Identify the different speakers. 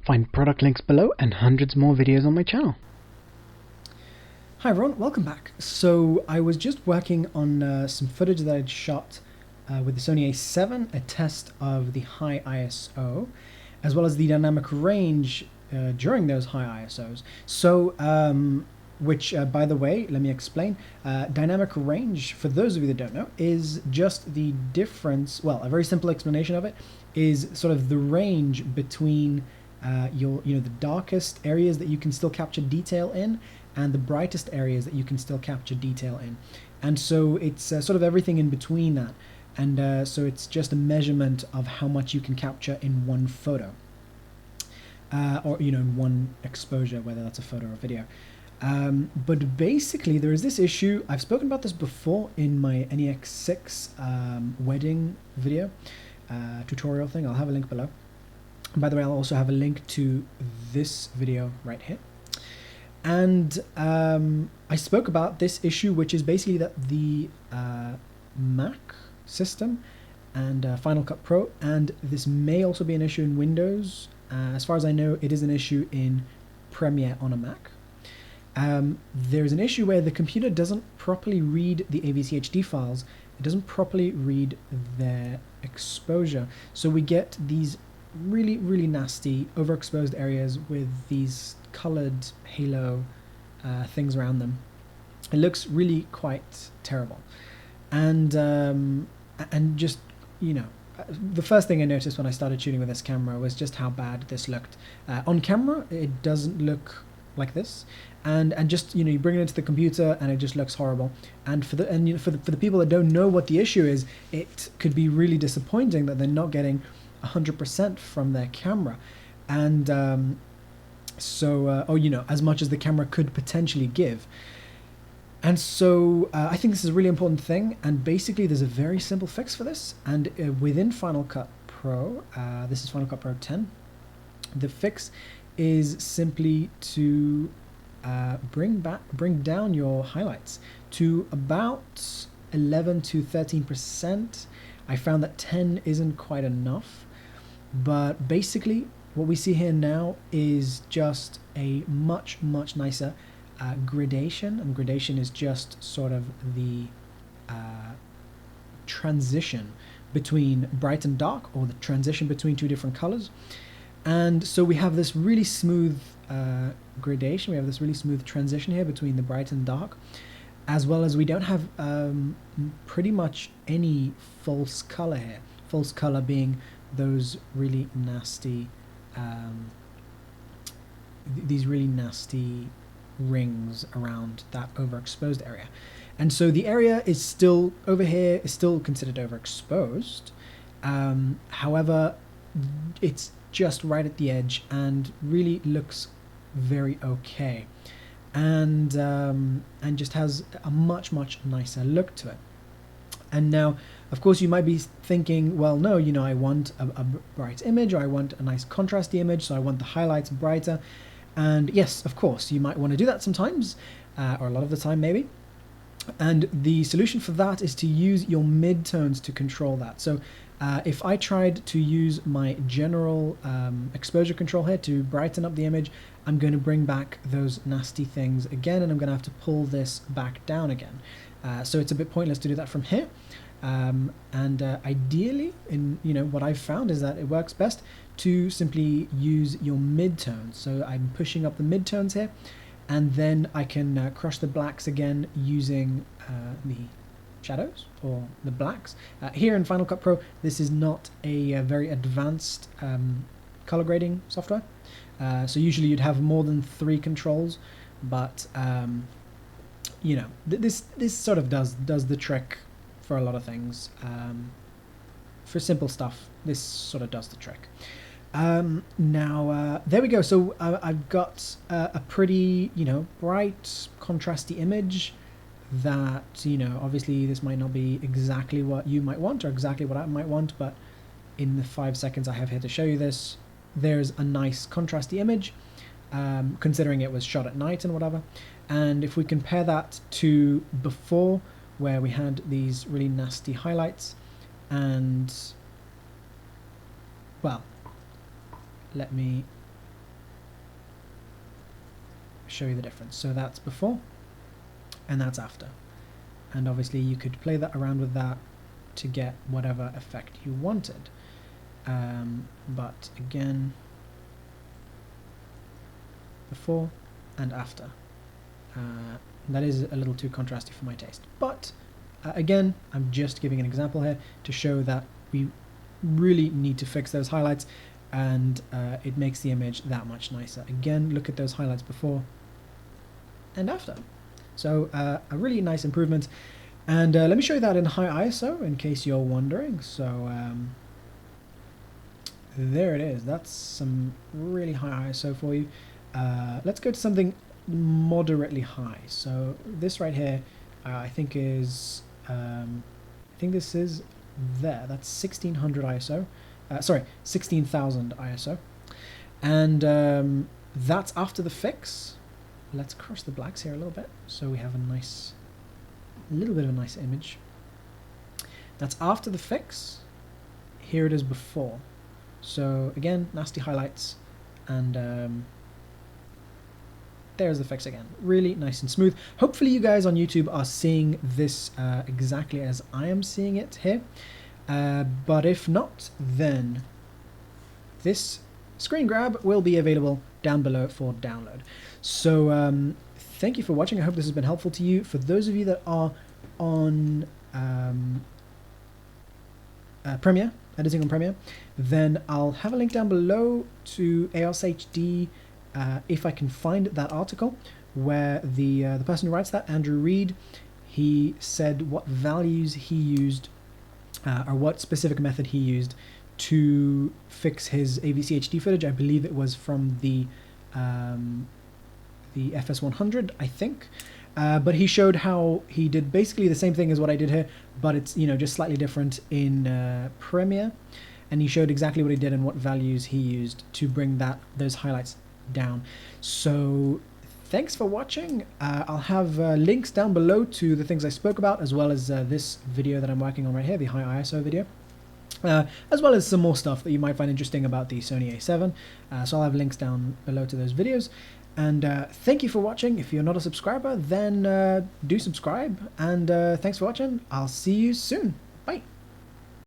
Speaker 1: Find product links below and hundreds more videos on my channel.
Speaker 2: Hi everyone, welcome back. So I was just working on some footage that I'd shot with the Sony A7, a test of the high ISO, as well as the dynamic range during those high ISOs. So, which by the way, let me explain. Dynamic range, for those of you that don't know, is just the difference, well, a very simple explanation of it is sort of the range between the darkest areas that you can still capture detail in and the brightest areas that you can still capture detail in. And so it's sort of everything in between that. And so it's just a measurement of how much you can capture in one photo. Or in one exposure, whether that's a photo or a video. But basically there is this issue. I've spoken about this before in my NEX6 wedding video tutorial thing. I'll have a link below. By the way, I'll also have a link to this video right here. And I spoke about this issue, which is basically that the Mac system and Final Cut Pro, and this may also be an issue in Windows. As far as I know, it is an issue in Premiere on a Mac. There's an issue where the computer doesn't properly read the AVCHD files. It doesn't properly read their exposure. So we get these really, really nasty overexposed areas with these colored halo things around them. It looks really quite terrible. And just, the first thing I noticed when I started shooting with this camera was just how bad this looked. On camera, it doesn't look like this, and just you bring it into the computer and it just looks horrible. And for the people that don't know what the issue is, it could be really disappointing that they're not getting 100% from their camera. And as much as the camera could potentially give. And so I think this is a really important thing, and basically there's a very simple fix for this. And within Final Cut Pro, this is Final Cut Pro 10, the fix is simply to bring down your highlights to about 11 to 13%. I found that 10 isn't quite enough, but basically what we see here now is just a much nicer gradation. And gradation is just sort of the transition between bright and dark, or the transition between two different colors. And so we have this really smooth gradation, we have this really smooth transition here between the bright and dark, as well as we don't have pretty much any false color here. False color being those really nasty, these really nasty rings around that overexposed area. And so the area is still over here, is still considered overexposed. However, it's just right at the edge and really looks very okay, and just has a much nicer look to it. And now, of course, you might be thinking, well, no, I want a bright image, or I want a nice contrasty image, so I want the highlights brighter. And yes, of course, you might want to do that sometimes, or a lot of the time maybe. And the solution for that is to use your midtones to control that. So if I tried to use my general exposure control here to brighten up the image, I'm going to bring back those nasty things again, and I'm going to have to pull this back down again. So it's a bit pointless to do that from here. Ideally, what I've found is that it works best to simply use your midtones. So I'm pushing up the midtones here, and then I can crush the blacks again using the shadows or the blacks. Here in Final Cut Pro, this is not a very advanced color grading software. So usually you'd have more than 3 controls, but this sort of does the trick for a lot of things. For simple stuff, this sort of does the trick. Now there we go. So I've got a pretty bright contrasty image that obviously this might not be exactly what you might want or exactly what I might want, but in the 5 seconds I have here to show you this, there's a nice contrasty image, considering it was shot at night and whatever. And if we compare that to before, where we had these really nasty highlights, and well, let me show you the difference. So that's before and that's after. And obviously you could play that around with that to get whatever effect you wanted. But again, before and after. That is a little too contrasty for my taste. But again, I'm just giving an example here to show that we really need to fix those highlights, and it makes the image that much nicer. Again, look at those highlights before and after. So a really nice improvement. And let me show you that in high ISO in case you're wondering. So there it is. That's some really high ISO for you. Let's go to something moderately high. So this right here, I think is, I think this is there. That's 1600 ISO. Sorry, 16,000 ISO. And that's after the fix. Let's crush the blacks here a little bit so we have a nice, little bit of a nice image. That's after the fix. Here it is before. So again, nasty highlights, and there's the fix again. Really nice and smooth. Hopefully you guys on YouTube are seeing this exactly as I am seeing it here. But if not, then this screen grab will be available down below for download. So thank you for watching. I hope this has been helpful to you. For those of you that are on Premiere, editing on Premiere, then I'll have a link down below to EOS HD, if I can find that article where the person who writes that, Andrew Reed, he said what values he used, or what specific method he used to fix his AVC HD footage. I believe it was from the FS100, I think. But he showed how he did basically the same thing as what I did here, but it's, you know, just slightly different in Premiere. And he showed exactly what he did and what values he used to bring those highlights down. So thanks for watching. I'll have links down below to the things I spoke about, as well as this video that I'm working on right here, the high ISO video. As well as some more stuff that you might find interesting about the Sony A7. So I'll have links down below to those videos. And thank you for watching. If you're not a subscriber, then do subscribe. And thanks for watching. I'll see you soon. Bye.